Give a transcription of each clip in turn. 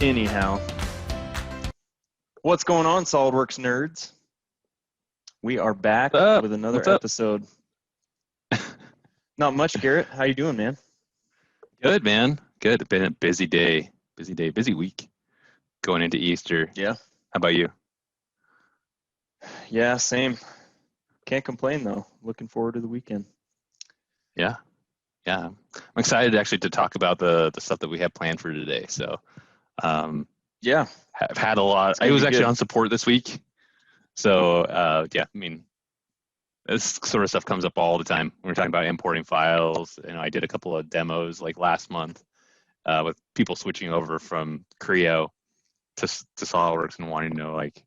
Anyhow, what's going on, SOLIDWORKS nerds? We are back with another episode. Not much, Garrett. How you doing, man? Good, man. Good. It's been a busy day, busy week going into Easter. Yeah. How about you? Yeah, same. Can't complain, though. Looking forward to the weekend. Yeah. I'm excited actually to talk about the stuff that we have planned for today. So, yeah, I've had a lot. I was actually on support this week. So, yeah, I mean, this sort of stuff comes up all the time. We're talking about importing files. You know, I did a couple of demos like last month with people switching over from Creo to SOLIDWORKS and wanting to know, like,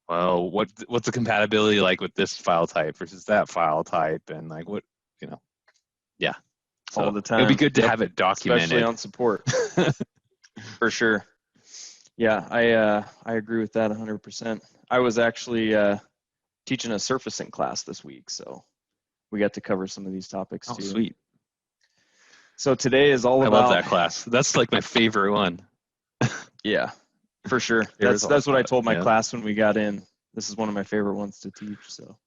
well, what's the compatibility like with this file type versus that file type, and like what, you know, yeah. So all the time. It'd be good to have it documented, especially on support. For sure. Yeah, I agree with that 100%. I was actually teaching a surfacing class this week, so we got to cover some of these topics too. Sweet. So today is all about. I love that class. That's like my favorite one. Yeah, for sure. That's what I told my class when we got in. This is one of my favorite ones to teach. So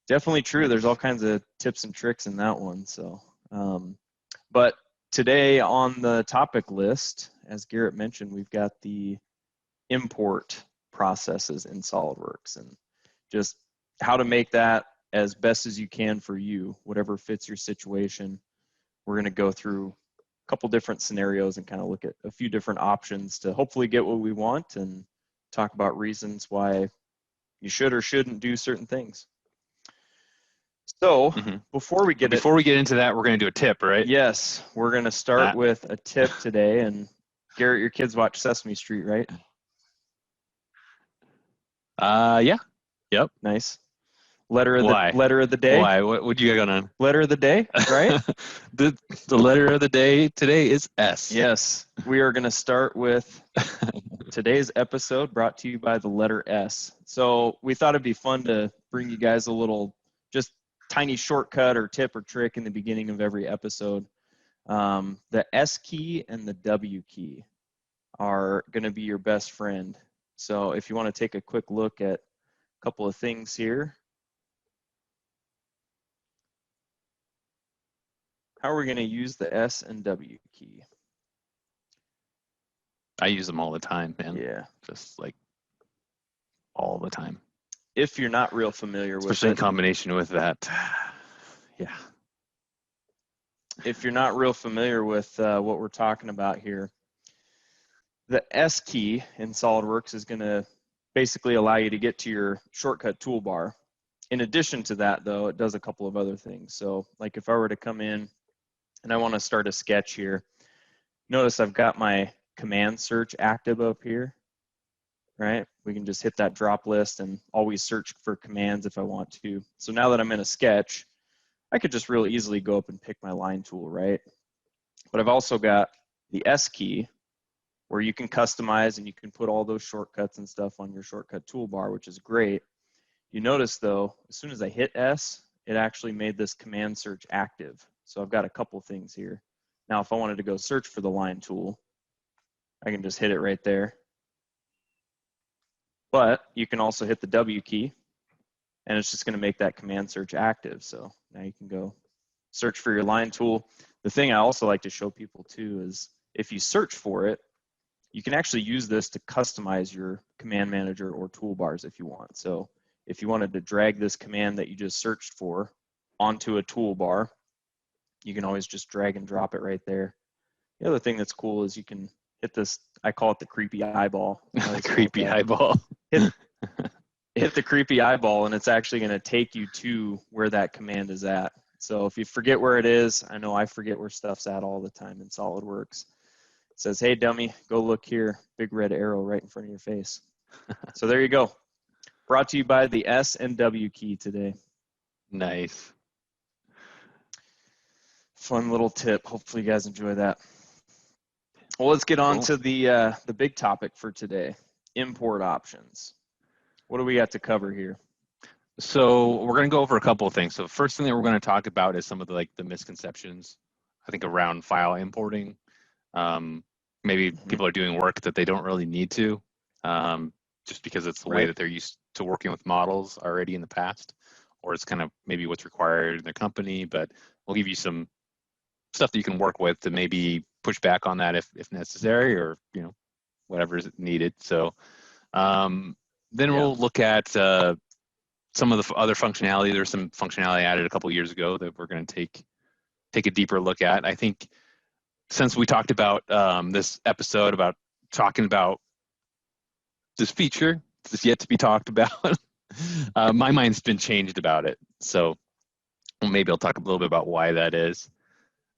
definitely true. There's all kinds of tips and tricks in that one. So, but today on the topic list, as Garrett mentioned, we've got the import processes in SOLIDWORKS and just how to make that as best as you can for you, whatever fits your situation. We're going to go through a couple different scenarios and kind of look at a few different options to hopefully get what we want and talk about reasons why you should or shouldn't do certain things. So before we get into that, we're going to do a tip, right? Yes, we're going to start with a tip today. And Garrett, your kids watch Sesame Street, right? Yeah. Yep. Nice. Letter of the day. Why? What you got going on? Letter of the day, right? the letter of the day today is S. Yes. We are going to start with today's episode brought to you by the letter S. So we thought it'd be fun to bring you guys a little just tiny shortcut or tip or trick in the beginning of every episode. The S key and the W key are going to be your best friend. So if you want to take a quick look at a couple of things here. How are we going to use the S and W key? I use them all the time, man. Yeah. Just like all the time. If you're not real familiar with it. Especially in combination with that. Yeah. If you're not real familiar with what we're talking about here, the S key in SOLIDWORKS is going to basically allow you to get to your shortcut toolbar. In addition to that, though, it does a couple of other things. So like if I were to come in and I want to start a sketch here, notice I've got my command search active up here, right? We can just hit that drop list and always search for commands if I want to. So now that I'm in a sketch, I could just real easily go up and pick my line tool, right? But I've also got the S key where you can customize and you can put all those shortcuts and stuff on your shortcut toolbar, which is great. You notice though, as soon as I hit S, it actually made this command search active. So I've got a couple things here. Now, if I wanted to go search for the line tool, I can just hit it right there. But you can also hit the W key and it's just going to make that command search active. So now you can go search for your line tool. The thing I also like to show people too is if you search for it, you can actually use this to customize your command manager or toolbars if you want. So if you wanted to drag this command that you just searched for onto a toolbar, you can always just drag and drop it right there. The other thing that's cool is you can hit this, I call it the creepy eyeball. Creepy eyeball. Hit the creepy eyeball and it's actually going to take you to where that command is at. So if you forget where it is, I know I forget where stuff's at all the time in SOLIDWORKS. It says, hey, dummy, go look here. Big red arrow right in front of your face. So there you go. Brought to you by the S and W key today. Nice. Fun little tip. Hopefully you guys enjoy that. Well, let's get on to the big topic for today, import options. What do we got to cover here? So we're going to go over a couple of things. So the first thing that we're going to talk about is some of the misconceptions, I think, around file importing. maybe people are doing work that they don't really need to, just because it's the way that they're used to working with models already in the past, or it's kind of maybe what's required in their company. But we'll give you some stuff that you can work with to maybe push back on that if necessary, or whatever is needed. So then we'll look at some of the other functionality. There's some functionality added a couple years ago that we're going to take a deeper look at. I think since we talked about this episode about talking about this feature that's yet to be talked about, my mind's been changed about it. So maybe I'll talk a little bit about why that is.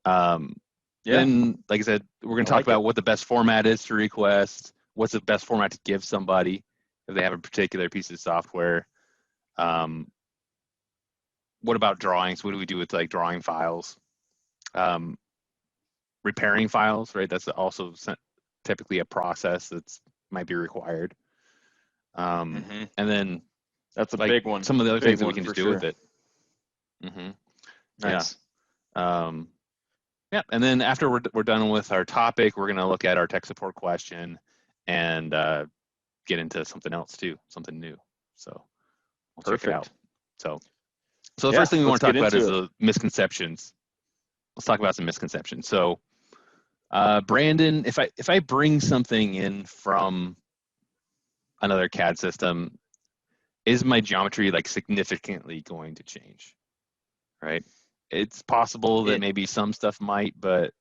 Then, like I said, we're going to talk about what the best format is to request, what's the best format to give somebody if they have a particular piece of software. What about drawings? What do we do with like drawing files? Repairing files, right? That's also typically a process that's might be required. And then that's a big one. Some of the other things that we can just do with it. Nice. Yeah, and then after we're done with our topic, we're going to look at our tech support question and get into something else too, something new. So we'll check it out. So the first thing we want to talk about is the misconceptions. Let's talk about some misconceptions. So Brandon, if I bring something in from another CAD system, is my geometry like significantly going to change? Right? It's possible that maybe some stuff might, but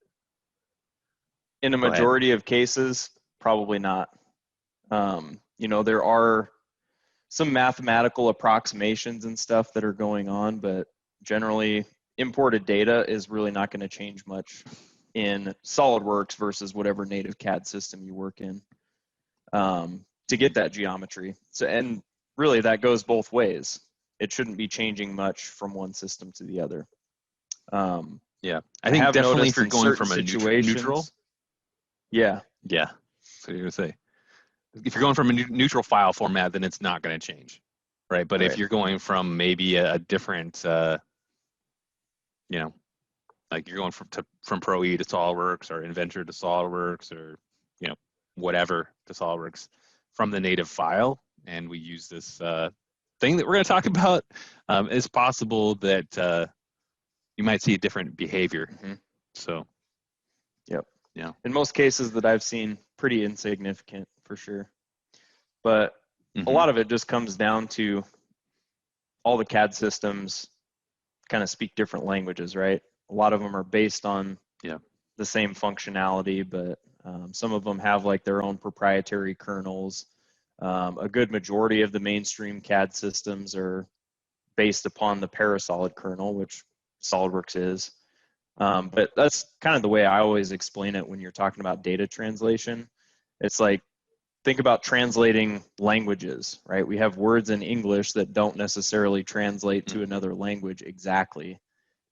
in a majority of cases, probably not. There are some mathematical approximations and stuff that are going on, but generally imported data is really not going to change much in SOLIDWORKS versus whatever native CAD system you work in to get that geometry. So, and really that goes both ways. It shouldn't be changing much from one system to the other. I think definitely if you're going from a neutral. Yeah. So you're gonna say, if you're going from a neutral file format, then it's not going to change, right? But if you're going from maybe a different, like you're going from Pro E to SOLIDWORKS or Inventor to SOLIDWORKS or whatever to SOLIDWORKS from the native file, and we use this thing that we're going to talk about, it's possible that you might see a different behavior. So, in most cases that I've seen, pretty insignificant for sure. But a lot of it just comes down to all the CAD systems kind of speak different languages, right? A lot of them are based on the same functionality, but some of them have like their own proprietary kernels. A good majority of the mainstream CAD systems are based upon the Parasolid kernel, which SOLIDWORKS is. But that's kind of the way I always explain it when you're talking about data translation. It's like, think about translating languages, right? We have words in English that don't necessarily translate to another language exactly.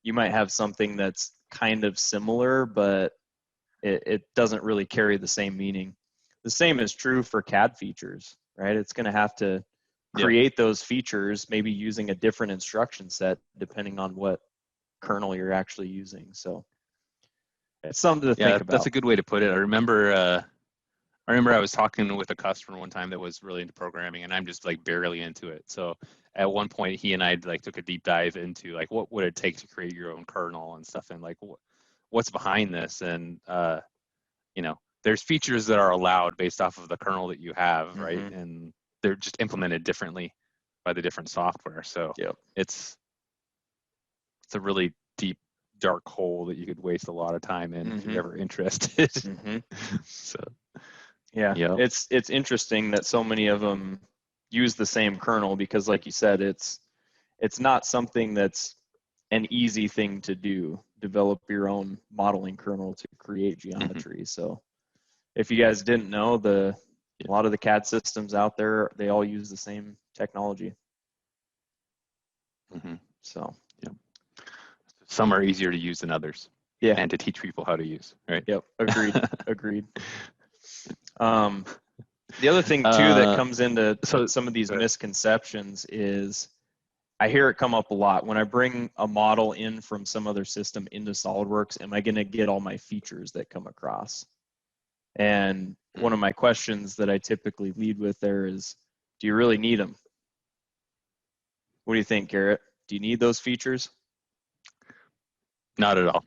You might have something that's kind of similar, but it doesn't really carry the same meaning. The same is true for CAD features, right? It's going to have to create those features, maybe using a different instruction set depending on what kernel you're actually using. So it's something to think about. That's a good way to put it. I remember I was talking with a customer one time that was really into programming, and I'm just like barely into it. So at one point, he and I like took a deep dive into like what would it take to create your own kernel and stuff, and like what's behind this. And there's features that are allowed based off of the kernel that you have, right? And they're just implemented differently by the different software. So it's a really deep, dark hole that you could waste a lot of time in if you're ever interested. So it's interesting that so many of them use the same kernel because, like you said, it's not something that's an easy thing to do. Develop your own modeling kernel to create geometry. So if you guys didn't know, a lot of the CAD systems out there, they all use the same technology. So some are easier to use than others. And to teach people how to use, right? Agreed. The other thing too that comes into some of these misconceptions is I hear it come up a lot. When I bring a model in from some other system into SOLIDWORKS, am I going to get all my features that come across? And one of my questions that I typically lead with there is, do you really need them? What do you think, Garrett? Do you need those features? Not at all.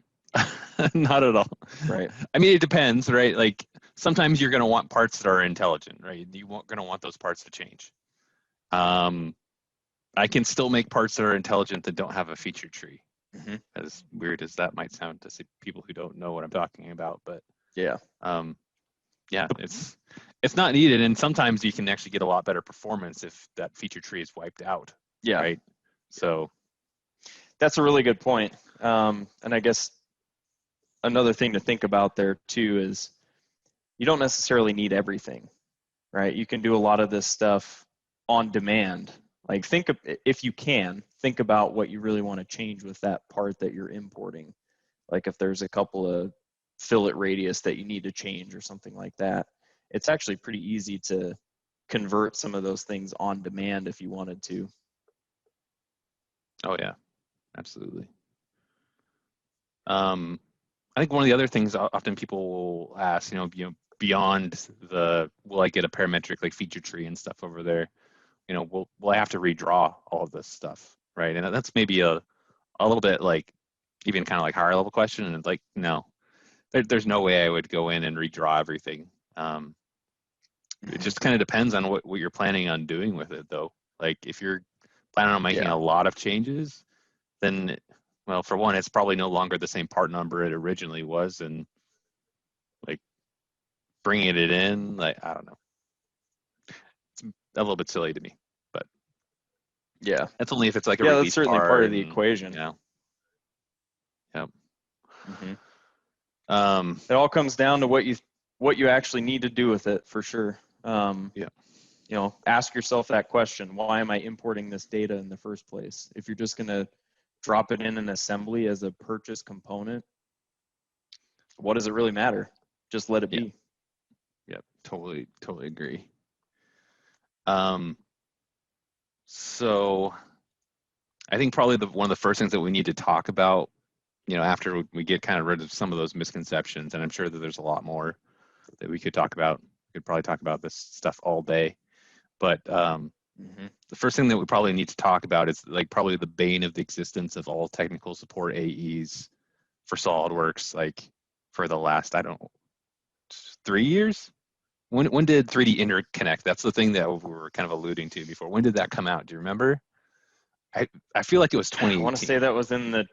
Not at all. Right. I mean, it depends, right? Like sometimes you're going to want parts that are intelligent, right? You're going to want those parts to change. I can still make parts that are intelligent that don't have a feature tree. Mm-hmm. As weird as that might sound to people who don't know what I'm talking about, but yeah, it's not needed, and sometimes you can actually get a lot better performance if that feature tree is wiped out. Yeah. Right. So that's a really good point. And I guess another thing to think about there too is you don't necessarily need everything, right? You can do a lot of this stuff on demand. Like if you can, think about what you really want to change with that part that you're importing. Like if there's a couple of fillet radius that you need to change or something like that, it's actually pretty easy to convert some of those things on demand if you wanted to. Oh yeah, absolutely. I think one of the other things often people will ask, beyond the, will I get a parametric like feature tree and stuff over there? Will I have to redraw all of this stuff, right? And that's maybe a little bit like even kind of like higher level question, and it's like, no, there's no way I would go in and redraw everything. It just kind of depends on what you're planning on doing with it, though. Like if you're planning on making a lot of changes, then, well, for one, it's probably no longer the same part number it originally was, and like bringing it in, like, I don't know, it's a little bit silly to me, but yeah, that's only if it's like a that's release certainly part part of the equation. Yep. Mm-hmm. It all comes down to what you actually need to do with it, for sure. Ask yourself that question: why am I importing this data in the first place? If you're just going to drop it in an assembly as a purchase component, what does it really matter? Just let it be. Yep, totally agree. So I think probably one of the first things that we need to talk about, after we get kind of rid of some of those misconceptions, and I'm sure that there's a lot more that we could talk about. We could probably talk about this stuff all day. But the first thing that we probably need to talk about is like probably the bane of the existence of all technical support AEs for SolidWorks, like for the last, 3 years? When did 3D interconnect? That's the thing that we were kind of alluding to before. When did that come out? Do you remember? I feel like it was 2018. I want to say that was in the,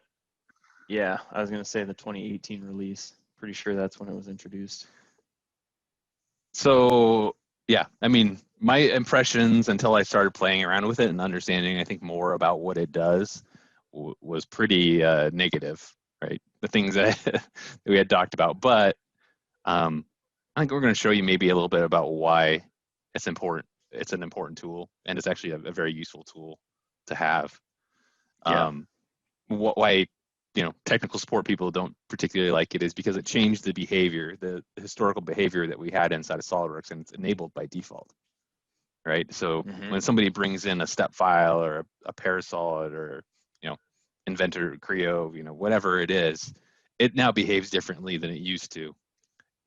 I was going to say the 2018 release. Pretty sure that's when it was introduced. So, yeah, I mean, my impressions until I started playing around with it and understanding, I think, more about what it does was pretty negative, right? The things that we had talked about. But I think we're going to show you maybe a little bit about why it's important. It's an important tool, and it's actually a very useful tool to have. Why technical support people don't particularly like it is because it changed the behavior, the historical behavior that we had inside of SolidWorks, and it's enabled by default, right? So when somebody brings in a step file or a Parasolid or Inventor, Creo, whatever it is, it now behaves differently than it used to,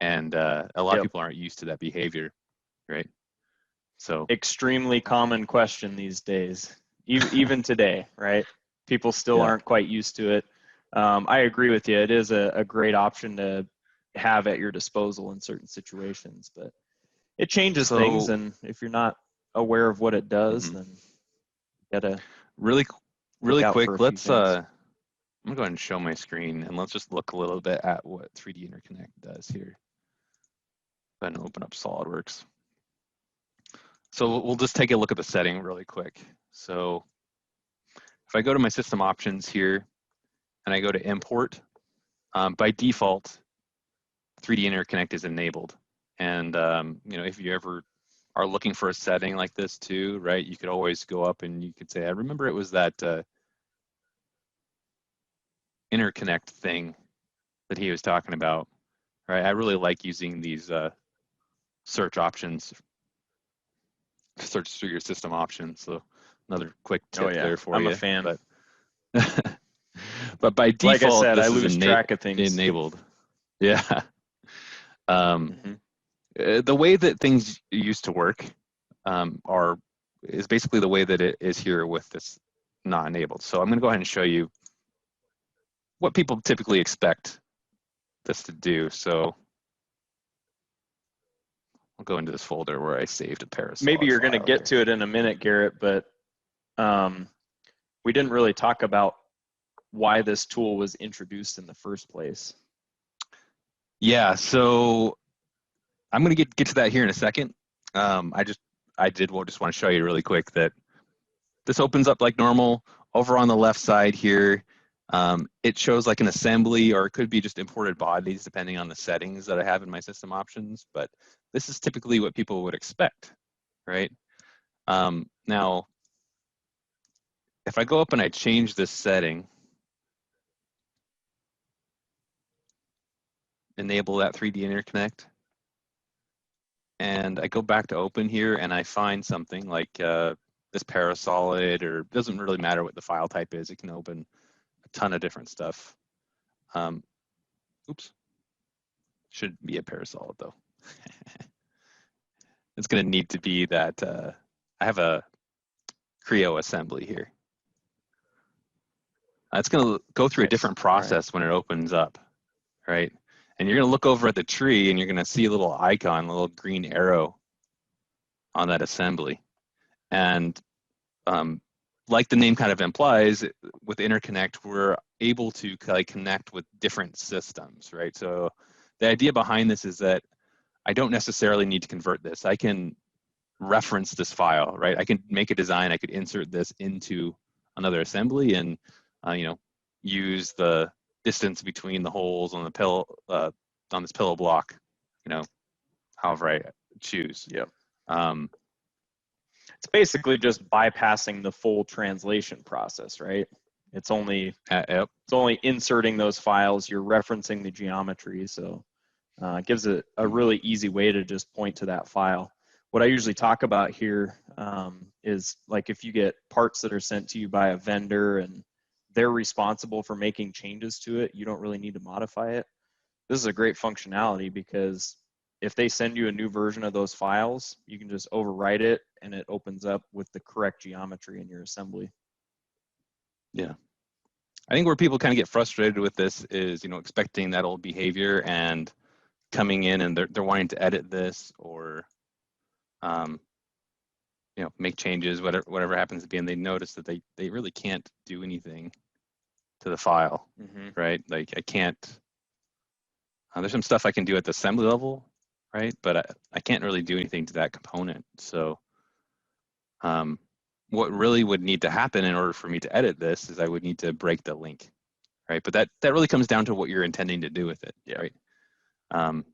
and a lot of people aren't used to that behavior, right? So extremely common question these days, even today, right? People still aren't quite used to it. I agree with you. It is a great option to have at your disposal in certain situations, but it changes things, and if you're not aware of what it does, then you gotta really quick. Let's I'm gonna go ahead and show my screen, and let's just look a little bit at what 3D interconnect does here. Go ahead and open up SolidWorks. So we'll just take a look at the setting really quick. So if I go to my system options here and I go to import, by default, 3D interconnect is enabled. And if you ever are looking for a setting like this too, right, you could always go up and you could say, I remember it was that interconnect thing that he was talking about, right? I really like using these search options, search through your system options. So another quick tip there for you. I'm a fan. But by default, like I said, this I lose is track of things. Enabled. Yeah. the way that things used to work is basically the way that it is here with this not enabled. So I'm going to go ahead and show you what people typically expect this to do. So I'll go into this folder where I saved a pair of Maybe you're going to get to it in a minute, Garrett, but we didn't really talk about why this tool was introduced in the first place. Yeah, so I'm going to get to that here in a second. I just want to show you really quick that this opens up like normal. Over on the left side here, it shows like an assembly, or it could be just imported bodies depending on the settings that I have in my system options. But this is typically what people would expect, right? Now, if I go up and I change this setting, enable that 3D interconnect, and I go back to open here and I find something like this parasolid, or it doesn't really matter what the file type is. It can open a ton of different stuff. Oops, should be a parasolid though. It's going to need to be that. I have a Creo assembly here. It's going to go through a different process when it opens up, right? And you're going to look over at the tree and you're going to see a little icon, a little green arrow on that assembly. And like the name kind of implies, with interconnect, we're able to connect with different systems, right? So the idea behind this is that I don't necessarily need to convert this. I can reference this file, right? I can make a design, I could insert this into another assembly and, use the distance between the holes on the pillow, on this pillow block, however I choose. Yep. It's basically just bypassing the full translation process, right? It's only inserting those files. You're referencing the geometry, so it gives it a really easy way to just point to that file. What I usually talk about here is like if you get parts that are sent to you by a vendor and they're responsible for making changes to it, you don't really need to modify it. This is a great functionality because if they send you a new version of those files, you can just overwrite it and it opens up with the correct geometry in your assembly. Yeah. I think where people kind of get frustrated with this is, expecting that old behavior and coming in and they're wanting to edit this or, make changes, whatever happens to be, and they notice that they really can't do anything to the file, right? Like I can't, there's some stuff I can do at the assembly level, right? But I can't really do anything to that component. So what really would need to happen in order for me to edit this is I would need to break the link, right? But that really comes down to what you're intending to do with it, right?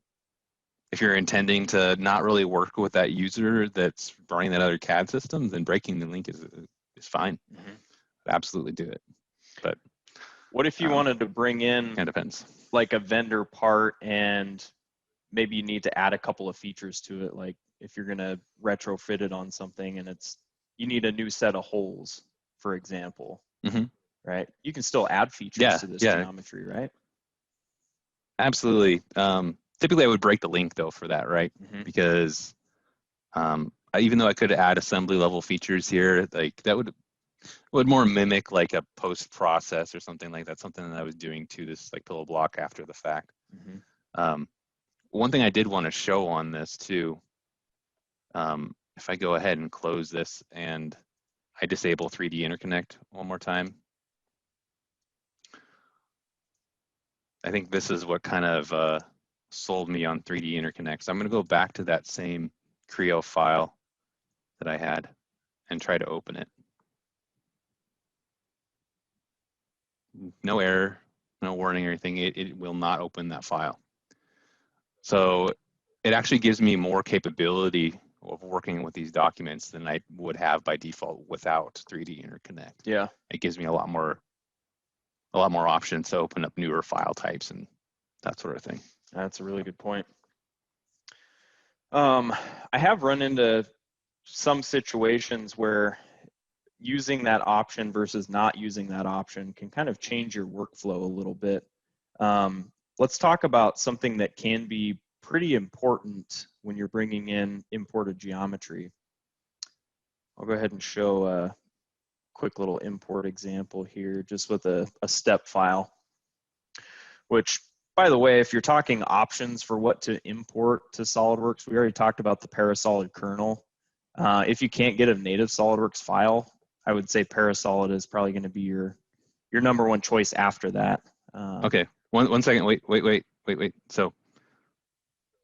If you're intending to not really work with that user that's running that other CAD system, then breaking the link is fine. Absolutely do it. But what if you wanted to bring in, kind of depends, like a vendor part and maybe you need to add a couple of features to it, like if you're going to retrofit it on something and you need a new set of holes, for example, right? You can still add features to this geometry, right? Absolutely. Typically, I would break the link though for that, right? Because even though I could add assembly level features here, like that would more mimic like a post process or something like that, something that I was doing to this like pillow block after the fact. One thing I did want to show on this too, if I go ahead and close this and I disable 3D interconnect one more time, I think this is what kind of sold me on 3D interconnect. So I'm going to go back to that same Creo file that I had and try to open it. No error, no warning or anything. It will not open that file. So it actually gives me more capability of working with these documents than I would have by default without 3D interconnect. Yeah. It gives me a lot more options to open up newer file types and that sort of thing. That's a really good point. I have run into some situations where using that option versus not using that option can kind of change your workflow a little bit. Let's talk about something that can be pretty important when you're bringing in imported geometry. I'll go ahead and show a quick little import example here, just with a step file, which, by the way, if you're talking options for what to import to SOLIDWORKS, we already talked about the Parasolid kernel. If you can't get a native SOLIDWORKS file, I would say Parasolid is probably going to be your number one choice after that. Okay, one second. Wait.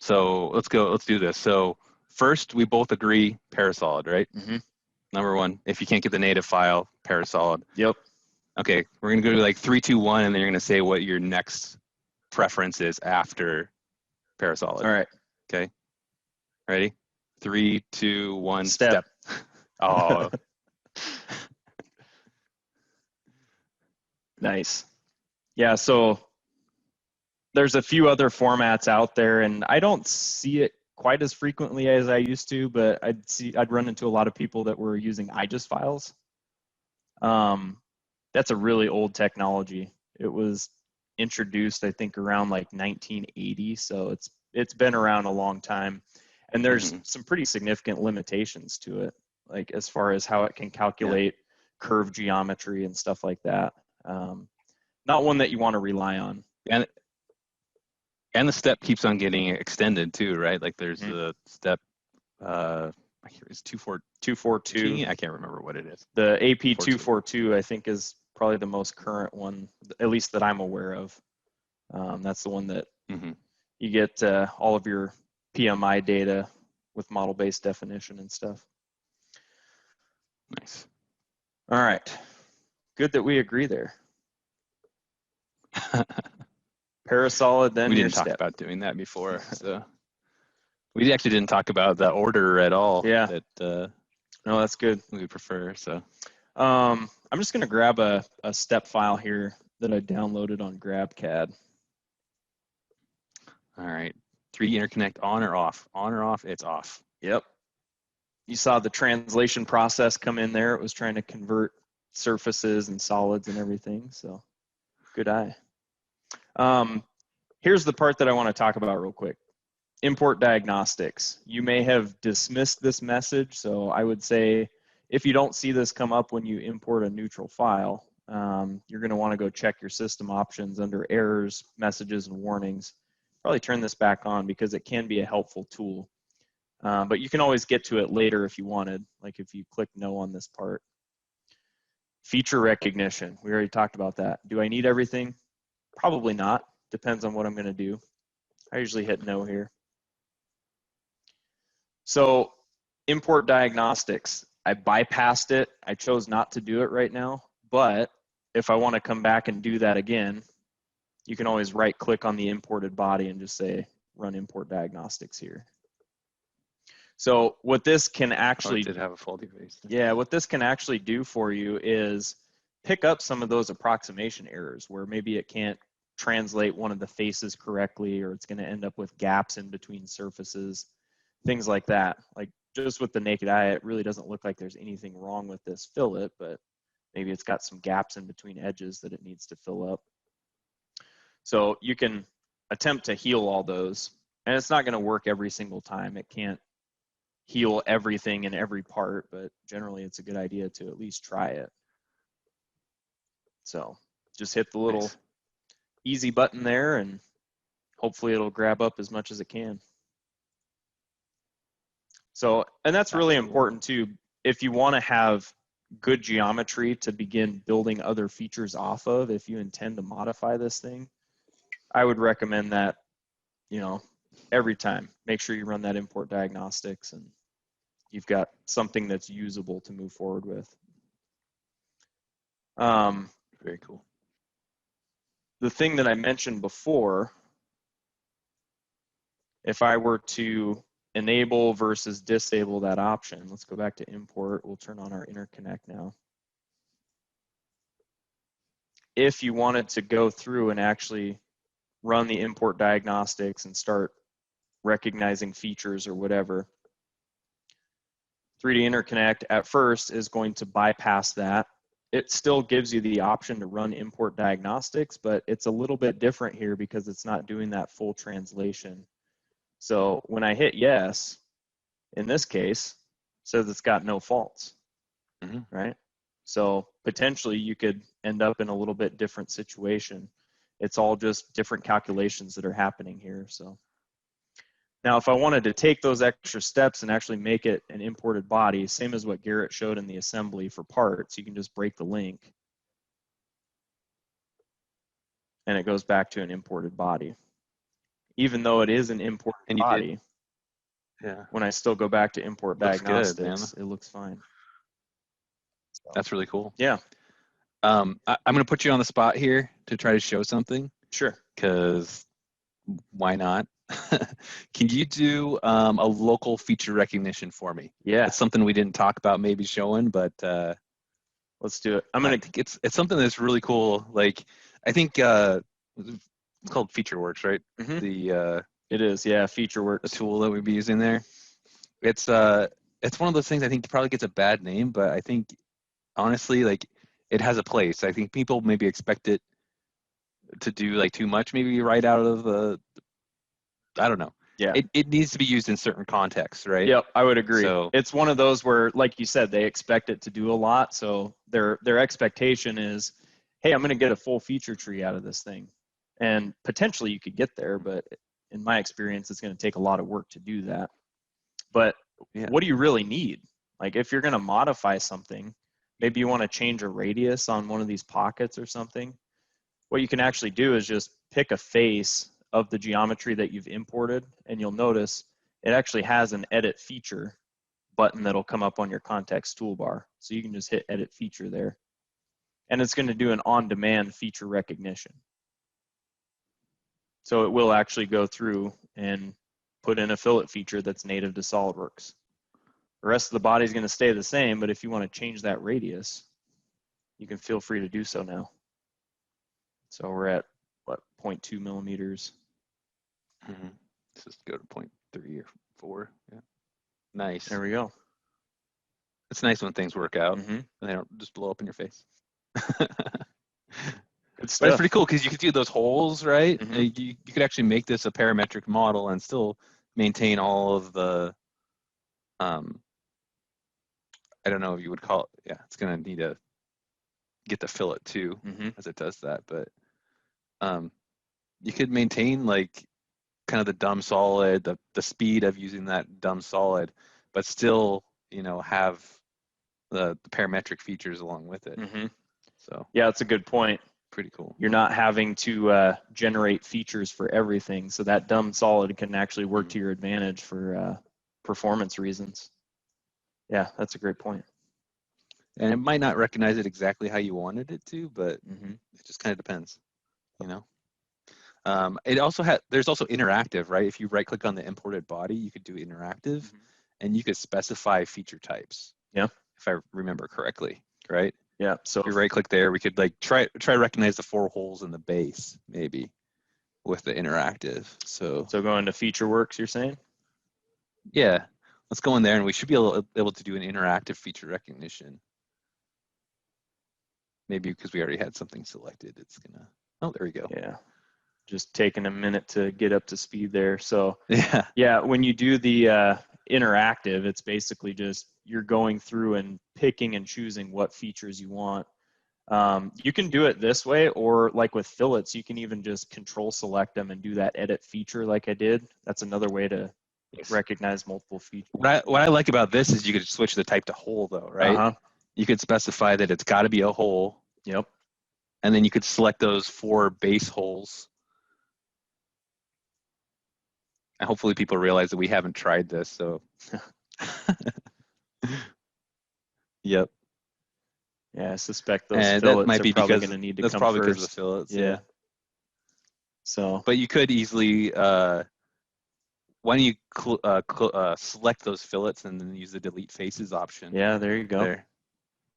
So let's do this. So first, we both agree Parasolid, right? Mm-hmm. Number one, if you can't get the native file, Parasolid. Yep. Okay, we're gonna go to like 3, 2, 1, and then you're gonna say what your next preference is after Parasolid. All right. Okay. Ready? 3, 2, 1. Step. Oh. Nice. Yeah. So there's a few other formats out there, and I don't see it quite as frequently as I used to, but I'd run into a lot of people that were using IGES files. That's a really old technology. It was introduced, I think, around like 1980, so it's been around a long time, and there's some pretty significant limitations to it, like as far as how it can calculate curve geometry and stuff like that. Not one that you want to rely on. And the step keeps on getting extended too, right? Like there's the step, it's 242. I can't remember what it is. The AP 242, I think, is probably the most current one, at least that I'm aware of. That's the one that you get all of your PMI data with model-based definition and stuff. Nice. All right. Good that we agree there. Parasolid, then we your didn't talk step. about doing that before, so we actually didn't talk about the order at all. Yeah. That no, that's good. We prefer. So I'm just going to grab a step file here that I downloaded on GrabCAD. All right. 3D interconnect on or off? On or off? It's off. Yep. You saw the translation process come in there. It was trying to convert surfaces and solids and everything. So good eye. Here's the part that I want to talk about real quick. Import diagnostics. You may have dismissed this message, so I would say if you don't see this come up when you import a neutral file, you're going to want to go check your system options under errors, messages, and warnings. Probably turn this back on because it can be a helpful tool. But you can always get to it later if you wanted, like if you click no on this part. Feature recognition. We already talked about that. Do I need everything? Probably not. Depends on what I'm going to do. I usually hit no here. So import diagnostics. I bypassed it. I chose not to do it right now. But if I want to come back and do that again, you can always right click on the imported body and just say run import diagnostics here. So what this can actually did have a faulty face. Yeah, what this can actually do for you is pick up some of those approximation errors where maybe it can't translate one of the faces correctly, or it's going to end up with gaps in between surfaces, things like that. Like just with the naked eye, it really doesn't look like there's anything wrong with this fillet, but maybe it's got some gaps in between edges that it needs to fill up. So you can attempt to heal all those, and it's not going to work every single time. It can't heal everything in every part, but generally it's a good idea to at least try it. So just hit the little easy button there, and hopefully it'll grab up as much as it can. So, and that's really important too. If you want to have good geometry to begin building other features off of, if you intend to modify this thing, I would recommend that, every time, make sure you run that import diagnostics and you've got something that's usable to move forward with. Very cool. The thing that I mentioned before, if I were to enable versus disable that option, let's go back to import. We'll turn on our interconnect now. If you wanted to go through and actually run the import diagnostics and start recognizing features or whatever, 3D interconnect at first is going to bypass that. It still gives you the option to run import diagnostics, but it's a little bit different here because it's not doing that full translation. So when I hit yes, in this case, it says it's got no faults, right? So potentially you could end up in a little bit different situation. It's all just different calculations that are happening here. So now if I wanted to take those extra steps and actually make it an imported body, same as what Garrett showed in the assembly for parts, you can just break the link and it goes back to an imported body. Even though it is an imported body, when I still go back to import diagnostics, it looks fine. So, that's really cool. Yeah. I'm going to put you on the spot here to try to show something. Sure. Because why not? Can you do a local feature recognition for me? Yeah. It's something we didn't talk about maybe showing, but let's do it. I think it's something that's really cool. Like I think it's called Featureworks, right? It is, yeah, Featureworks. The tool that we'd be using there. It's one of those things I think probably gets a bad name, but I think honestly, like it has a place. I think people maybe expect it to do like too much, maybe right out of the, I don't know. Yeah. It needs to be used in certain contexts, right? Yep, I would agree. So it's one of those where, like you said, they expect it to do a lot. So their expectation is, hey, I'm going to get a full feature tree out of this thing. And potentially you could get there, but in my experience, it's going to take a lot of work to do that. But what do you really need? Like if you're going to modify something, maybe you want to change a radius on one of these pockets or something. What you can actually do is just pick a face of the geometry that you've imported, and you'll notice it actually has an edit feature button that'll come up on your context toolbar. So you can just hit edit feature there. And it's going to do an on-demand feature recognition. So it will actually go through and put in a fillet feature that's native to SOLIDWORks. The rest of the body is going to stay the same, but if you want to change that radius, you can feel free to do so now. So we're at, what, 0.2 millimeters. Let's just go to 0.3 or 4. Yeah. Nice. There we go. It's nice when things work out and they don't just blow up in your face. Good stuff. But it's pretty cool because you can do those holes, right? You could actually make this a parametric model and still maintain all of the, I don't know if you would call it, yeah, it's going to need to get the fillet too as it does that. But you could maintain like kind of the dumb solid, the speed of using that dumb solid, but still, you know, have the parametric features along with it. So yeah, that's a good point. Pretty cool. You're not having to generate features for everything, so that dumb solid can actually work to your advantage for performance reasons. Yeah, that's a great point. And it might not recognize it exactly how you wanted it to, but it just kind of depends, you know. It also there's also interactive, right? If you right click on the imported body, you could do interactive and you could specify feature types. Yeah. If I remember correctly, right? Yeah. So if you right click there, we could like try to recognize the 4 holes in the base maybe with the interactive. So go into Featureworks, you're saying? Yeah. Let's go in there and we should be able to do an interactive feature recognition. Maybe because we already had something selected, it's gonna, oh, there we go. Yeah. Just taking a minute to get up to speed there. So yeah, when you do the interactive, it's basically just you're going through and picking and choosing what features you want. You can do it this way, or like with fillets, you can even just control select them and do that edit feature like I did. That's another way to recognize multiple features. What I like about this is you could switch the type to hole though, right? You could specify that it's got to be a hole. Yep. And then you could select those 4 base holes. And hopefully people realize that we haven't tried this, so. Yep. Yeah, I suspect those and fillets that might be are probably because, going to need to that's come probably first. Because of the fillets, yeah. So. But you could easily, why don't you select those fillets and then use the delete faces option. Yeah, there you go. There.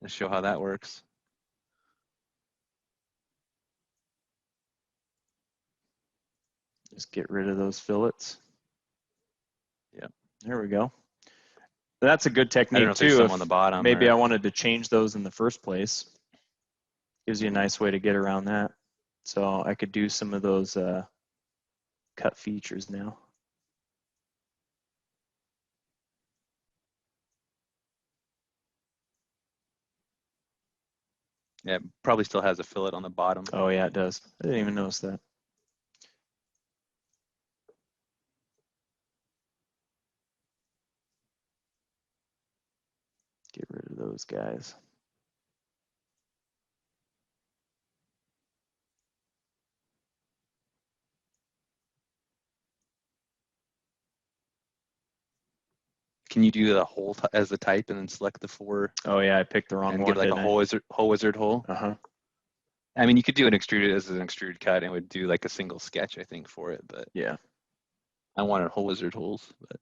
To show how that works. Just get rid of those fillets. Yeah. There we go. That's a good technique I don't know if too. there's some on the bottom. Maybe I wanted to change those in the first place. Gives you a nice way to get around that. So I could do some of those cut features now. Yeah, it probably still has a fillet on the bottom. Oh yeah, it does. I didn't even notice that. Get rid of those guys. Can you do the hole as the type and then select the 4? Oh yeah, I picked the wrong and one. give like a whole wizard hole. I mean, you could do an extruded as an extrude cut and it would do like a single sketch, I think, for it. But yeah, I wanted whole wizard holes. But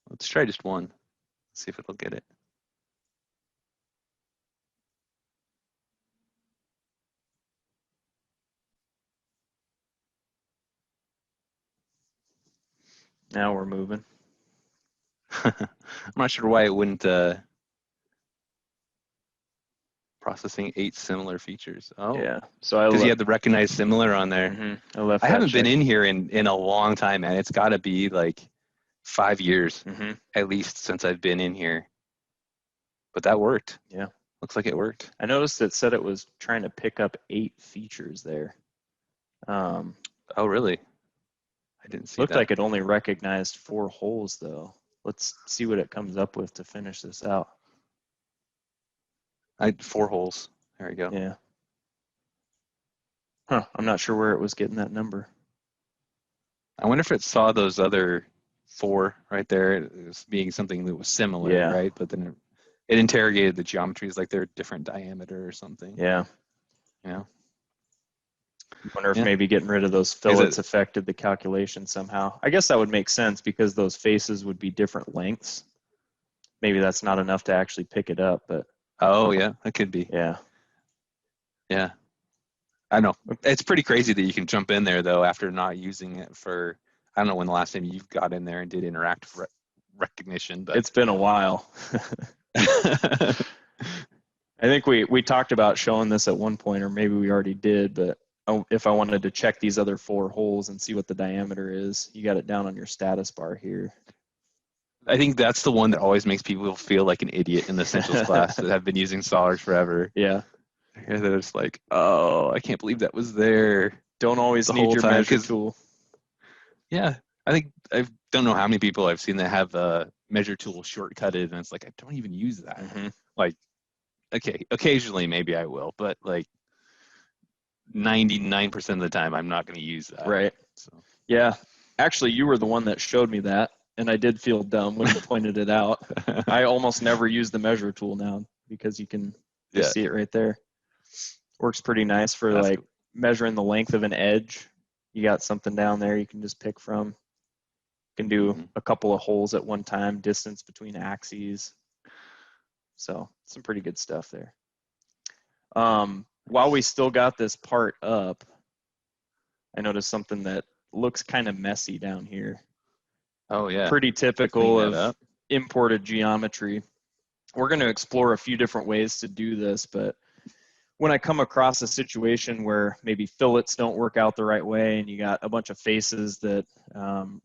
let's try just one. See if it'll get it. now we're moving. I'm not sure why it wouldn't processing 8 similar features. Oh Yeah, so because you had the recognize similar on there. I haven't been in here in a long time, man. It's got to be like 5 years at least since I've been in here. But that worked. Yeah, looks like it worked. I noticed it said it was trying to pick up 8 features there. Oh really? I didn't see Looked that. like it only recognized 4 holes though. Let's see what it comes up with to finish this out. 4 holes. There we go. Yeah. Huh, I'm not sure where it was getting that number. I wonder if it saw those other 4 right there as being something that was similar, right? But then it interrogated the geometries like they're different diameter or something. Yeah. Yeah. I wonder if maybe getting rid of those fillets affected the calculation somehow. I guess that would make sense because those faces would be different lengths. Maybe that's not enough to actually pick it up, but. Oh yeah, that could be. Yeah. Yeah. I know. It's pretty crazy that you can jump in there though after not using it for, I don't know when the last time you got in there and did interactive recognition, but it's been a while. I think we talked about showing this at one point, or maybe we already did, but if I wanted to check these other 4 holes and see what the diameter is, you got it down on your status bar here. I think that's the one that always makes people feel like an idiot in the Essentials class that have been using SOLIDWORKS forever. Yeah. They're just like, oh, I can't believe that was there. Don't always need your measure tool. Yeah. I don't know how many people I've seen that have a measure tool shortcutted, and it's like, I don't even use that. Like, okay, occasionally maybe I will, but like 99% of the time I'm not going to use that. Right. So. Yeah. Actually, you were the one that showed me that, and I did feel dumb when you pointed it out. I almost never use the measure tool now because you can just see it right there. Works pretty nice for like measuring the length of an edge. You got something down there you can just pick from. You can do a couple of holes at one time, distance between axes. So some pretty good stuff there. While we still got this part up, I noticed something that looks kind of messy down here. Oh yeah. Pretty typical of imported geometry. We're going to explore a few different ways to do this, but when I come across a situation where maybe fillets don't work out the right way and you got a bunch of faces that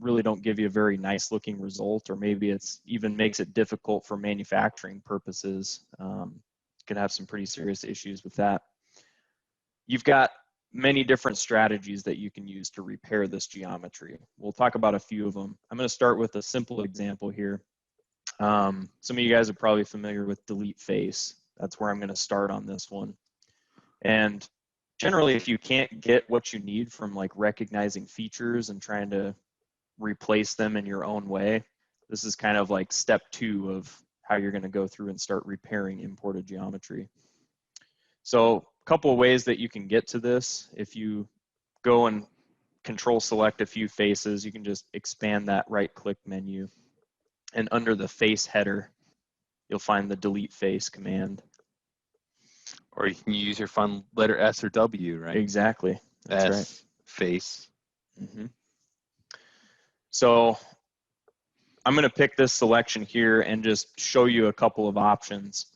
really don't give you a very nice looking result, or maybe it's even makes it difficult for manufacturing purposes, could have some pretty serious issues with that. You've got many different strategies that you can use to repair this geometry. We'll talk about a few of them. I'm going to start with a simple example here. Some of you guys are probably familiar with delete face. That's where I'm going to start on this one. And generally, if you can't get what you need from like recognizing features and trying to replace them in your own way, this is kind of like step 2 of how you're going to go through and start repairing imported geometry. So a couple of ways that you can get to this. If you go and control select a few faces, you can just expand that right click menu. And under the face header, you'll find the delete face command. Or you can use your fun letter S or W, right? Exactly. That's right. Face. So I'm going to pick this selection here and just show you a couple of options.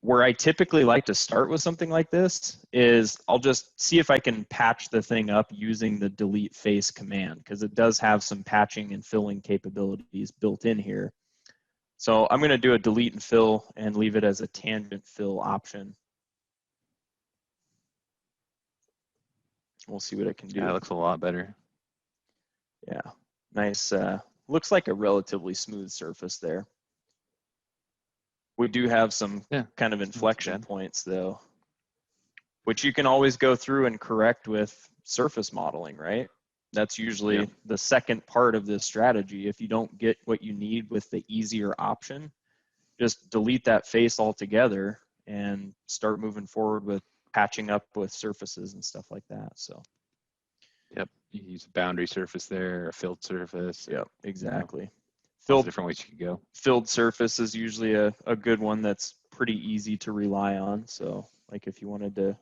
where I typically like to start with something like this is I'll just see if I can patch the thing up using the delete face command, because it does have some patching and filling capabilities built in here. So I'm going to do a delete and fill and leave it as a tangent fill option. We'll see what it can do. Yeah, it looks a lot better. Yeah, nice. Looks like a relatively smooth surface there. We do have some kind of inflection points though, which you can always go through and correct with surface modeling, right? That's usually the second part of this strategy. If you don't get what you need with the easier option, just delete that face altogether and start moving forward with patching up with surfaces and stuff like that. So, yep, you use a boundary surface there, a filled surface. Yep, exactly. Filled, different ways you could go. Filled surface is usually a good one that's pretty easy to rely on. So, like if you wanted to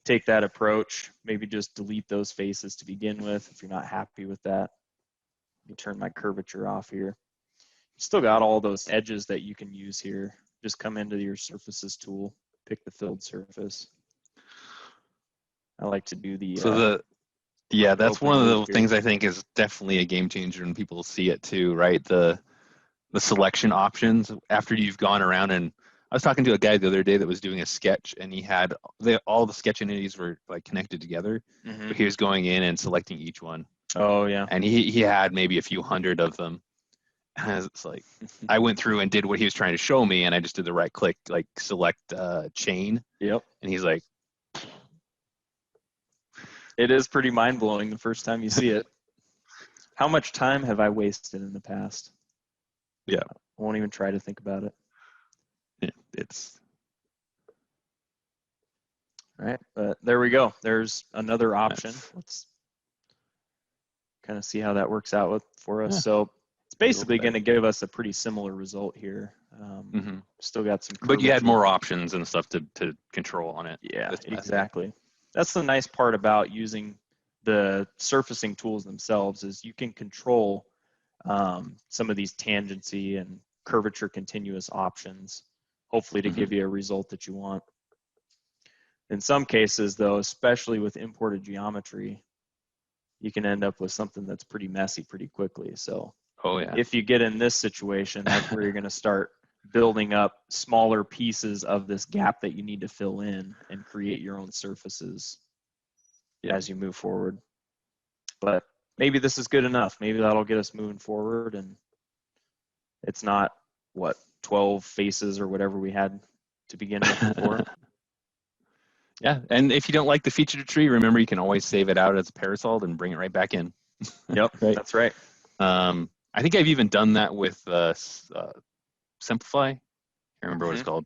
take that approach, maybe just delete those faces to begin with if you're not happy with that. Let me turn my curvature off here. You still got all those edges that you can use here. Just come into your surfaces tool, pick the filled surface. I like to do the that's one of the things I think is definitely a game changer, and people see it too, right? The selection options after you've gone around. And I was talking to a guy the other day that was doing a sketch, and he had all the sketch entities were like connected together, but he was going in and selecting each one. Oh yeah. And he had maybe a few hundred of them. And it's like I went through and did what he was trying to show me, and I just did the right click, like select chain. Yep. And he's like, it is pretty mind-blowing the first time you see it. How much time have I wasted in the past? Yeah. I won't even try to think about it. Yeah, it's all right, but there we go. There's another option. Let's kind of see how that works out for us. So it's basically going to give us a pretty similar result here. Still got some curvature. But you had more options and stuff to control on it. Yeah, exactly. That's the nice part about using the surfacing tools themselves, is you can control some of these tangency and curvature continuous options, hopefully to give you a result that you want. In some cases though, especially with imported geometry, you can end up with something that's pretty messy pretty quickly. So if you get in this situation, that's where you're going to start building up smaller pieces of this gap that you need to fill in and create your own surfaces as you move forward. But maybe this is good enough. Maybe that'll get us moving forward, and it's not, what, 12 faces or whatever we had to begin with before. Yeah, and if you don't like the feature tree, remember you can always save it out as a parasol and bring it right back in. Yep, right. That's right. I think I've even done that with Simplify. I can't remember what it's called.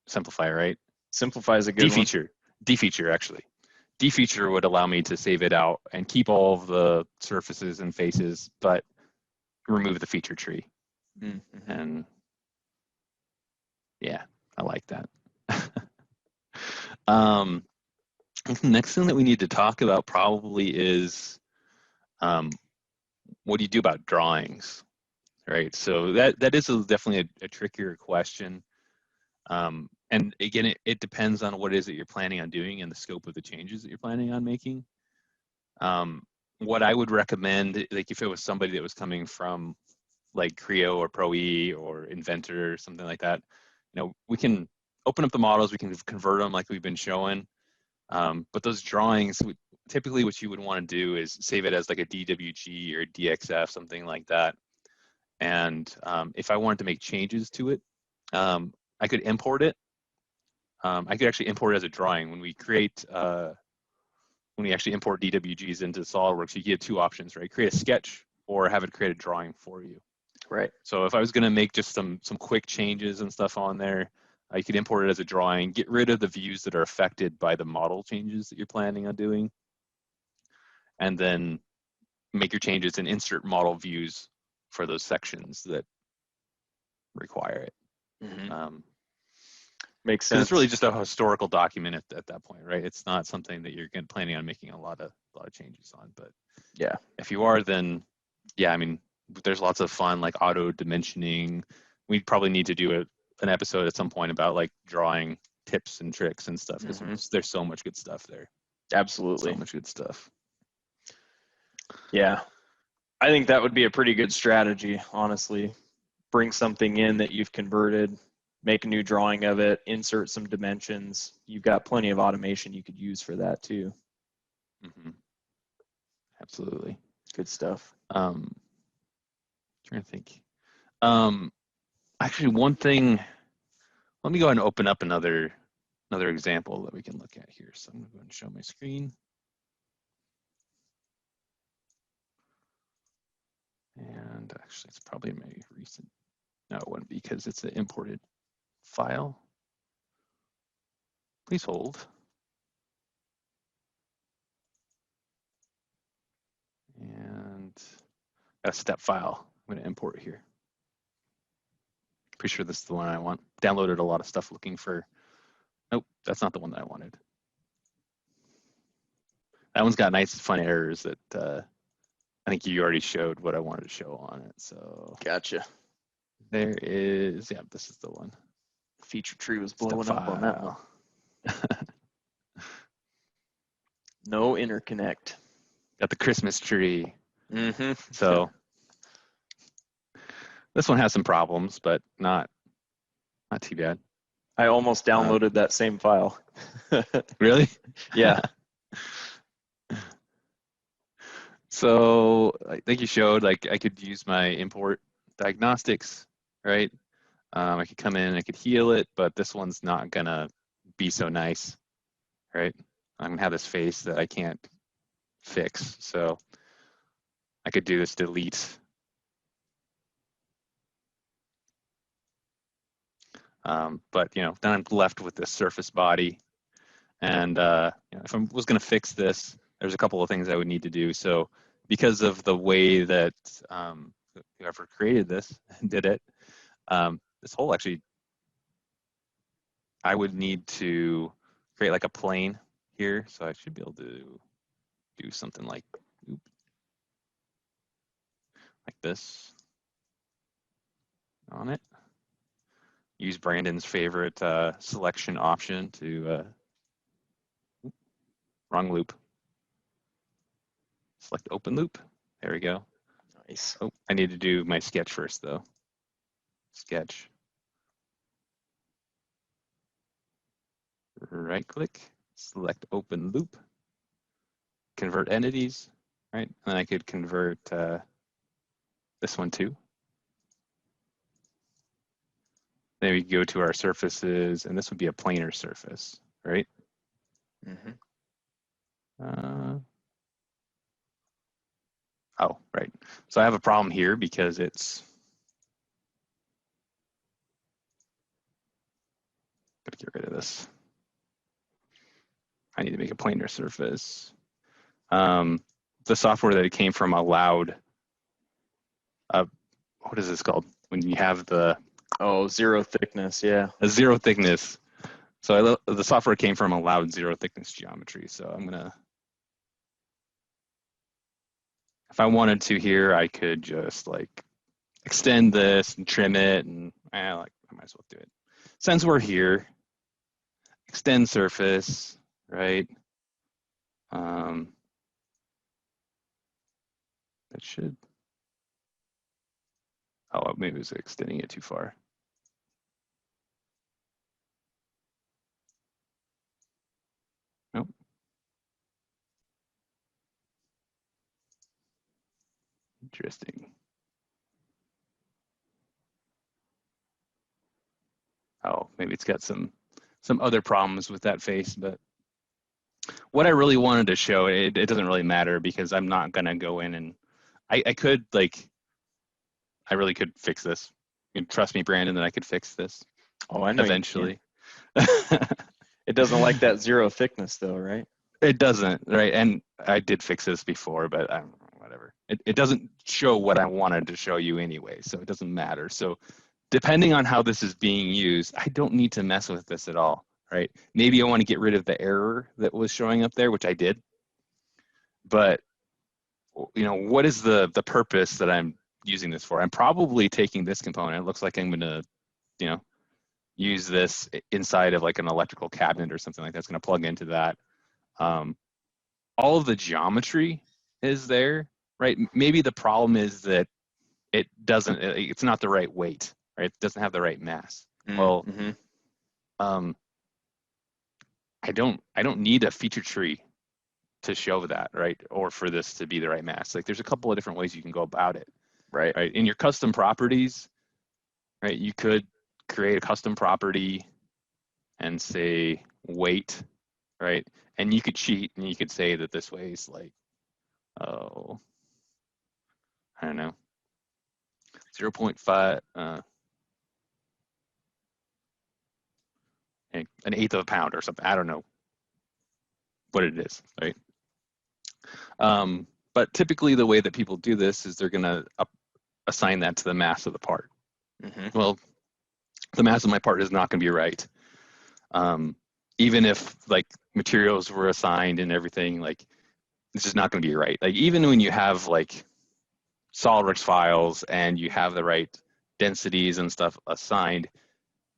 Simplify, right? Simplify is a good one. Defeature, actually. Defeature would allow me to save it out and keep all of the surfaces and faces, but remove the feature tree. And yeah, I like that. The next thing that we need to talk about probably is what do you do about drawings, right? So that is definitely a trickier question. And again, it depends on what it is that you're planning on doing and the scope of the changes that you're planning on making. What I would recommend, like if it was somebody that was coming from like Creo or Pro-E or Inventor or something like that, we can open up the models, we can convert them like we've been showing. But those drawings, typically what you would want to do is save it as like a DWG or a DXF, something like that. And if I wanted to make changes to it, I could import it. I could actually import it as a drawing. When we actually import DWGs into SOLIDWORKS, you get two options, right? Create a sketch or have it create a drawing for you. Right. So if I was going to make just some quick changes and stuff on there, you could import it as a drawing, get rid of the views that are affected by the model changes that you're planning on doing, and then make your changes and insert model views for those sections that require it. Makes sense. It's really just a historical document at that point, right? It's not something that you're planning on making a lot of changes on. But yeah, if you are, then yeah, I mean, there's lots of fun like auto dimensioning. We probably need to do an episode at some point about like drawing tips and tricks and stuff, because there's so much good stuff there. Absolutely. So much good stuff. Yeah. I think that would be a pretty good strategy, honestly. Bring something in that you've converted, make a new drawing of it, insert some dimensions. You've got plenty of automation you could use for that too. Absolutely. Good stuff. Trying to think. Actually, one thing, let me go ahead and open up another example that we can look at here. So I'm going to go and show my screen. And actually, it's probably my recent. No, it wouldn't be because it's an imported file. Please hold. And a step file. I'm going to import here. Pretty sure this is the one I want. Downloaded a lot of stuff looking for. Nope, that's not the one that I wanted. That one's got nice, fun errors that I think you already showed what I wanted to show on it. So gotcha. There is, yeah, this is the one. FeatureTree was blowing up on that one. No No interconnect. Got the Christmas tree. So this one has some problems, but not too bad. I almost downloaded that same file. Really? Yeah. So I think you showed like I could use my import diagnostics, right? I could come in and I could heal it, but this one's not gonna be so nice, right? I'm gonna have this face that I can't fix. So I could do this delete. But you know, then I'm left with this surface body. And you know, if I was gonna fix this, there's a couple of things I would need to do. So because of the way that whoever created this did it, this whole actually, I would need to create like a plane here. So I should be able to do something like this on it. Use Brandon's favorite selection option to, wrong loop. Select open loop. There we go. Nice. Oh, I need to do my sketch first though. Sketch. Right click, select open loop, convert entities, right? And then I could convert this one too. Then we go to our surfaces, and this would be a planar surface, right? Oh, right. So I have a problem here because it's, gotta get rid of this. I need to make a planar surface. The software that it came from allowed, what is this called? When you have the, zero thickness, yeah. A zero thickness. So the software came from allowed zero thickness geometry. So I'm gonna, if I wanted to here, I could just like extend this and trim it, and I might as well do it. Since we're here, extend surface, right? That should, oh, maybe it was extending it too far. Nope. Interesting. Oh, maybe it's got some other problems with that face, but what I really wanted to show, it doesn't really matter because I'm not gonna go in and I could like, I really could fix this. You can trust me, Brandon, that I could fix this. Oh, I know. Eventually. It doesn't like that zero thickness though, right? It doesn't, right? And I did fix this before, but whatever. It doesn't show what I wanted to show you anyway, so it doesn't matter. So depending on how this is being used, I don't need to mess with this at all, right? Maybe I want to get rid of the error that was showing up there, which I did. But you know, what is the purpose that I'm using this for? I'm probably taking this component. It looks like I'm gonna, you know, use this inside of like an electrical cabinet or something like that. It's going to plug into that. All of the geometry is there, right? Maybe the problem is that it's not the right weight, right? It doesn't have the right mass. Well, I don't need a feature tree to show that, right? Or for this to be the right mass. Like there's a couple of different ways you can go about it, Right. In your custom properties, right? You could create a custom property and say weight, right? And you could cheat and you could say that this weighs like, oh, I don't know, 0.5, an eighth of a pound or something. I don't know what it is, right? But typically the way that people do this is they're gonna assign that to the mass of the part. Well, the mass of my part is not gonna be right. Even if like materials were assigned and everything, like it's just not gonna be right. Like even when you have like SOLIDWORKS files and you have the right densities and stuff assigned,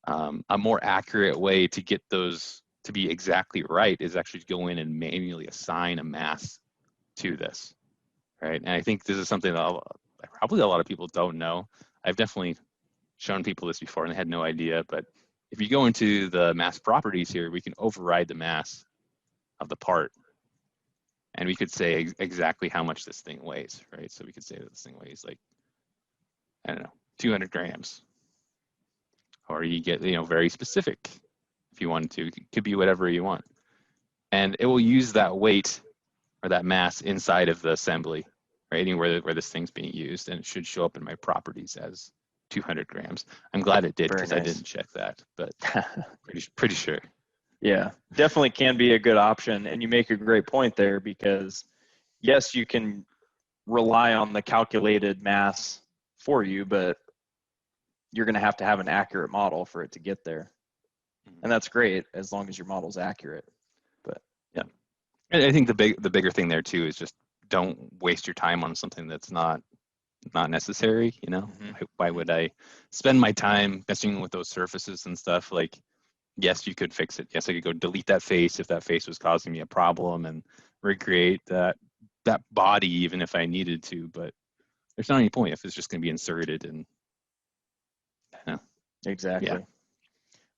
a more accurate way to get those to be exactly right is actually to go in and manually assign a mass to this, right? And I think this is something that probably a lot of people don't know. I've definitely shown people this before and they had no idea, but if you go into the mass properties here, we can override the mass of the part. And we could say exactly how much this thing weighs, right? So we could say that this thing weighs like, I don't know, 200 grams. Or you get, very specific if you wanted to. It could be whatever you want. And it will use that weight or that mass inside of the assembly, right? Anywhere where this thing's being used, and it should show up in my properties as 200 grams. I'm glad it did because I didn't check that, but pretty sure. Yeah, definitely can be a good option. And you make a great point there because yes, you can rely on the calculated mass for you, but you're going to have an accurate model for it to get there. And that's great as long as your model's accurate. But yeah, and I think the bigger thing there too is just don't waste your time on something that's not necessary. Why would I spend my time messing with those surfaces and stuff? Like, yes, you could fix it. Yes, I could go delete that face if that face was causing me a problem and recreate that body even if I needed to. But there's not any point if it's just going to be inserted and. Exactly. Yeah.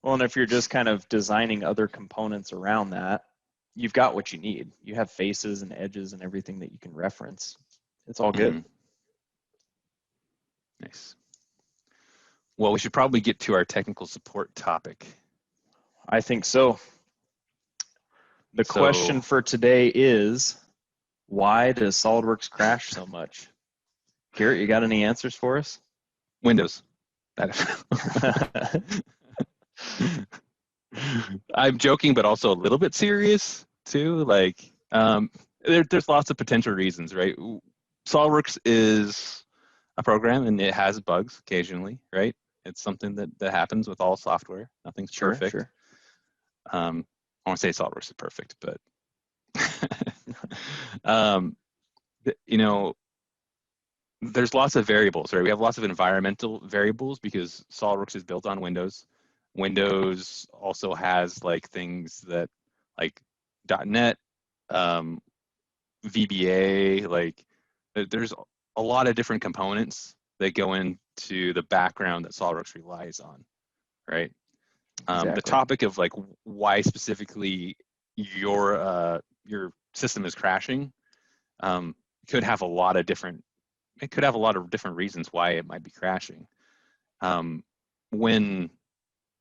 Well, and if you're just kind of designing other components around that, you've got what you need. You have faces and edges and everything that you can reference. It's all good. Nice. Well, we should probably get to our technical support topic. I think so. The question for today is, why does SOLIDWORKS crash so much? Garrett, you got any answers for us? Windows. I'm joking, but also a little bit serious too. Like, there's lots of potential reasons, right? SOLIDWORKS is a program and it has bugs occasionally, right? It's something that happens with all software. Nothing's perfect. Sure. I want to say SOLIDWORKS is perfect, but there's lots of variables, right? We have lots of environmental variables because SOLIDWORKS is built on Windows. Windows also has like things that like .NET, VBA, like there's a lot of different components that go into the background that SOLIDWORKS relies on, right? Exactly. The topic of like why specifically your system is crashing could have a lot of different reasons why it might be crashing. When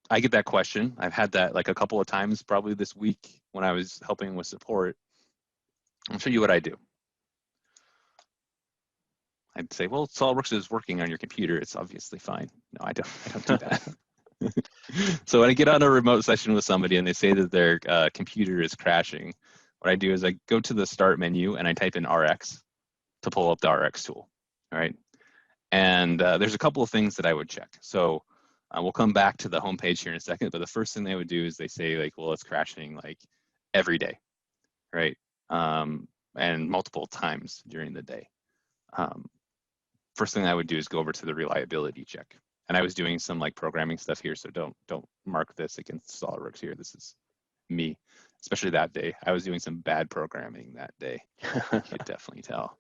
I get that question, I've had that like a couple of times probably this week when I was helping with support. I'll show you what I do. I'd say, well, SOLIDWORKS is working on your computer. It's obviously fine. No, I don't do that. So when I get on a remote session with somebody and they say that their computer is crashing, what I do is I go to the start menu and I type in RX to pull up the RX tool, all right? And there's a couple of things that I would check. So we'll come back to the homepage here in a second, but the first thing they would do is they say like, well, it's crashing like every day, right? And multiple times during the day. First thing I would do is go over to the reliability check And I was doing some like programming stuff here, so don't mark this against SOLIDWORKS here. This is me, especially that day. I was doing some bad programming that day. You could definitely tell.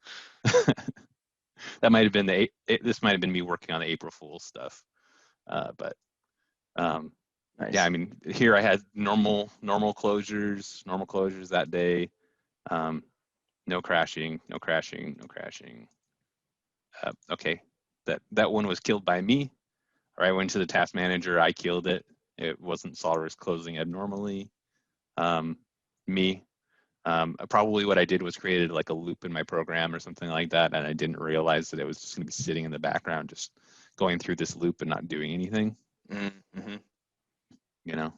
That might have been this might have been me working on the April Fool's stuff. But Nice. yeah, I mean, here I had normal closures that day. No crashing. Okay, that one was killed by me. Or I went to the task manager, I killed it. It wasn't SOLIDWORKS closing abnormally. Probably what I did was created like a loop in my program or something like that, and I didn't realize that it was just going to be sitting in the background, just going through this loop and not doing anything. Mm-hmm. You know,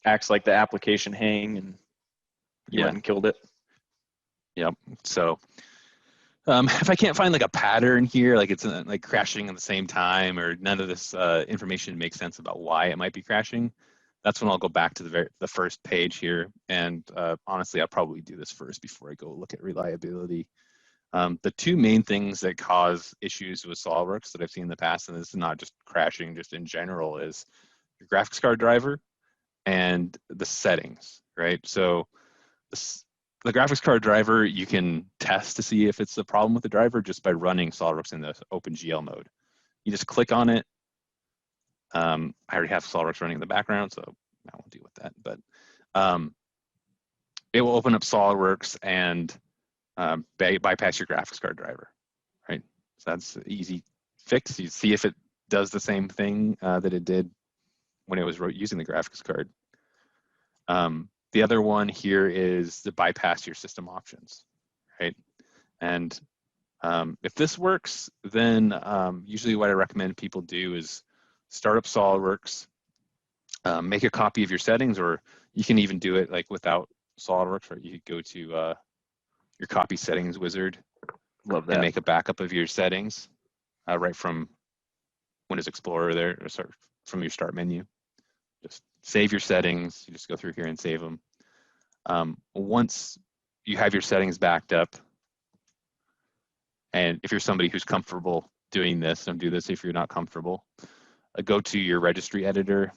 acts like the application hang, and you went and killed it. Yep. So if I can't find like a pattern here, like it's like crashing at the same time, or none of this information makes sense about why it might be crashing, that's when I'll go back to the first page here. And honestly, I'll probably do this first before I go look at reliability. The two main things that cause issues with SOLIDWORKS that I've seen in the past, and this is not just crashing, just in general, is your graphics card driver and the settings, right? So the graphics card driver, you can test to see if it's a problem with the driver just by running SOLIDWORKS in the OpenGL mode. You just click on it. I already have SOLIDWORKS running in the background, so I won't deal with that. But it will open up SOLIDWORKS and bypass your graphics card driver, right? So that's an easy fix. You see if it does the same thing that it did when it was using the graphics card. The other one here is to bypass your system options, right? And if this works, then usually what I recommend people do is start up SOLIDWORKS, make a copy of your settings, or you can even do it like without SOLIDWORKS, right? You could go to your copy settings wizard. Love that. And make a backup of your settings right from Windows Explorer there, or start from your start menu. Just save your settings. You just go through here and save them. Once you have your settings backed up, and if you're somebody who's comfortable doing this, don't do this if you're not comfortable. Go to your registry editor,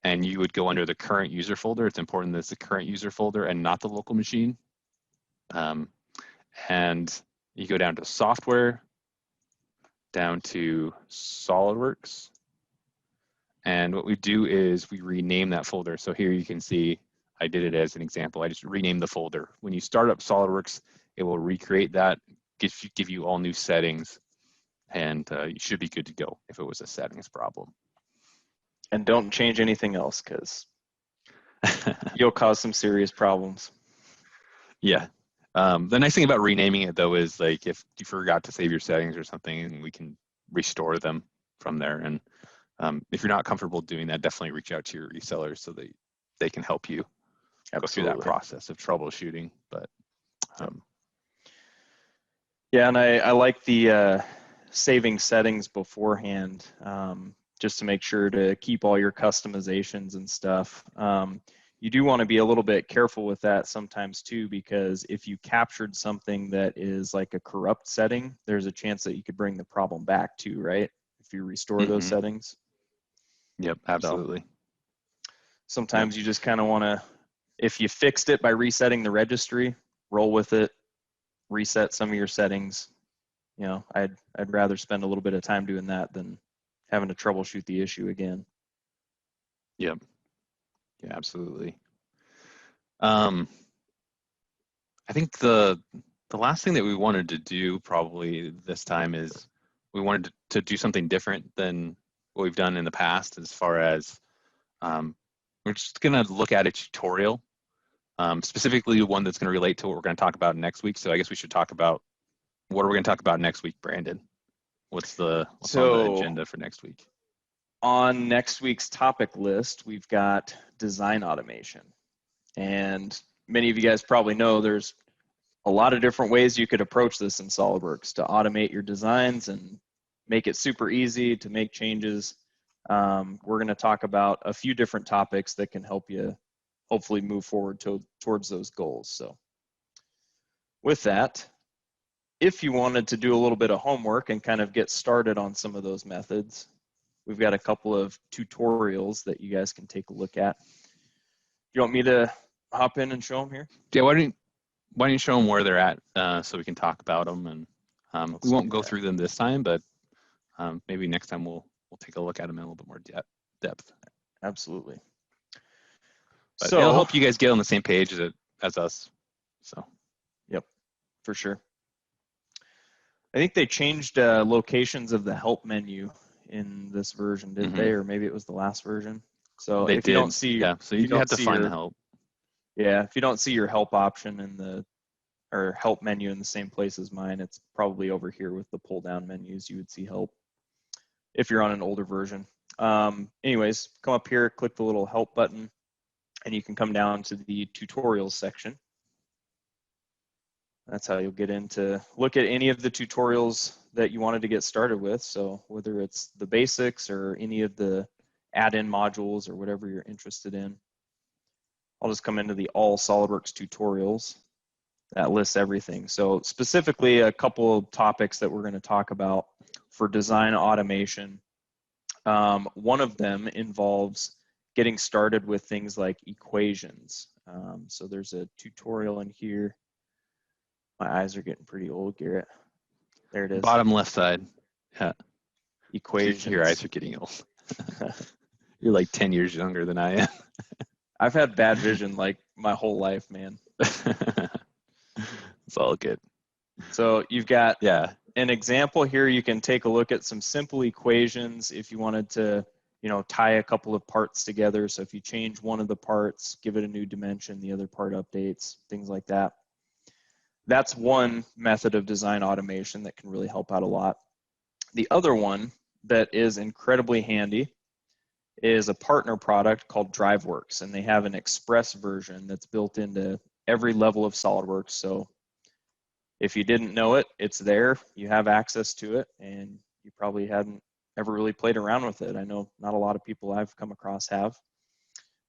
and you would go under the current user folder. It's important that it's the current user folder and not the local machine. And you go down to software, down to SOLIDWORKS. And what we do is we rename that folder. So here you can see, I did it as an example. I just renamed the folder. When you start up SOLIDWORKS, it will recreate that, give you all new settings, and you should be good to go if it was a settings problem. And don't change anything else, because you'll cause some serious problems. Yeah. The nice thing about renaming it, though, is like if you forgot to save your settings or something, and we can restore them from there. And if you're not comfortable doing that, definitely reach out to your resellers so that they can help you go through that process of troubleshooting. But yeah, and I like the saving settings beforehand, just to make sure to keep all your customizations and stuff. You do want to be a little bit careful with that sometimes too, because if you captured something that is like a corrupt setting, there's a chance that you could bring the problem back too, right? If you restore those settings. Yep, absolutely. So sometimes you just kind of want to, if you fixed it by resetting the registry, roll with it, reset some of your settings. You know, I'd rather spend a little bit of time doing that than having to troubleshoot the issue again. Yep. Yeah, absolutely. I think the last thing that we wanted to do probably this time is we wanted to do something different than what we've done in the past, as far as we're just going to look at a tutorial, specifically one that's going to relate to what we're going to talk about next week. So I guess we should talk about, what are we going to talk about next week, Brandon? What's on the agenda for next week? On next week's topic list, we've got design automation. And many of you guys probably know there's a lot of different ways you could approach this in SOLIDWORKS to automate your designs and make it super easy to make changes. We're going to talk about a few different topics that can help you hopefully move forward towards those goals. So with that, if you wanted to do a little bit of homework and kind of get started on some of those methods, we've got a couple of tutorials that you guys can take a look at. You want me to hop in and show them here? Yeah, why don't you show them where they're at so we can talk about them, and we won't go through them this time, but maybe next time we'll take a look at them in a little bit more depth. Absolutely. But So it'll help you guys get on the same page as us. So. Yep, for sure. I think they changed locations of the help menu in this version, didn't they? Or maybe it was the last version. So they if did. You don't see, so you have to find the help. Yeah, if you don't see your help option or help menu in the same place as mine, it's probably over here with the pull down menus. You would see help if you're on an older version. Anyways, come up here, click the little help button, and you can come down to the tutorials section. That's how you'll get in to look at any of the tutorials that you wanted to get started with. So whether it's the basics or any of the add-in modules or whatever you're interested in. I'll just come into the all SOLIDWORKS tutorials. That lists everything. So specifically a couple of topics that we're going to talk about for design automation. One of them involves getting started with things like equations. So there's a tutorial in here. My eyes are getting pretty old, Garrett. There it is. Bottom left side. Yeah. Equations. Your eyes are getting old. You're like 10 years younger than I am. I've had bad vision like my whole life, man. It's all good. So you've got an example here. You can take a look at some simple equations if you wanted to, tie a couple of parts together. So if you change one of the parts, give it a new dimension, the other part updates, things like that. That's one method of design automation that can really help out a lot. The other one that is incredibly handy is a partner product called DriveWorks, and they have an express version that's built into every level of SOLIDWORKS. So if you didn't know it, it's there. You have access to it, and you probably hadn't ever really played around with it. I know not a lot of people I've come across have.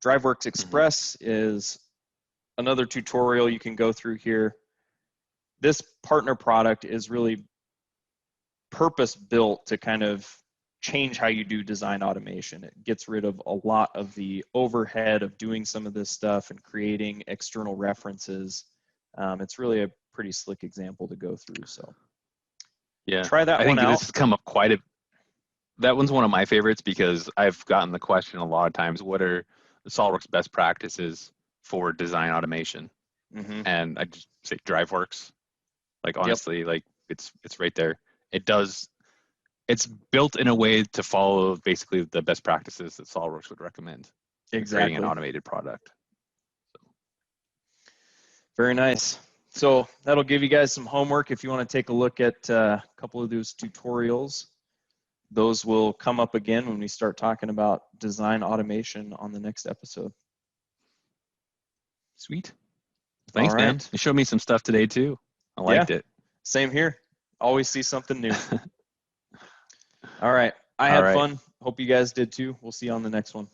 DriveWorks Express is another tutorial you can go through here. This partner product is really purpose-built to kind of change how you do design automation. It gets rid of a lot of the overhead of doing some of this stuff and creating external references. It's really a pretty slick example to go through. So yeah, try that one out. I think this has come up that one's one of my favorites because I've gotten the question a lot of times, what are the SOLIDWORKS best practices for design automation? And I just say DriveWorks. Like honestly, like it's right there. It's built in a way to follow basically the best practices that SOLIDWORKS would recommend. Creating an automated product. So. Very nice. So that'll give you guys some homework if you want to take a look at a couple of those tutorials. Those will come up again when we start talking about design automation on the next episode. Sweet. Thanks, man. You showed me some stuff today too. I liked it. Same here. Always see something new. All right. I had fun. Hope you guys did too. We'll see you on the next one.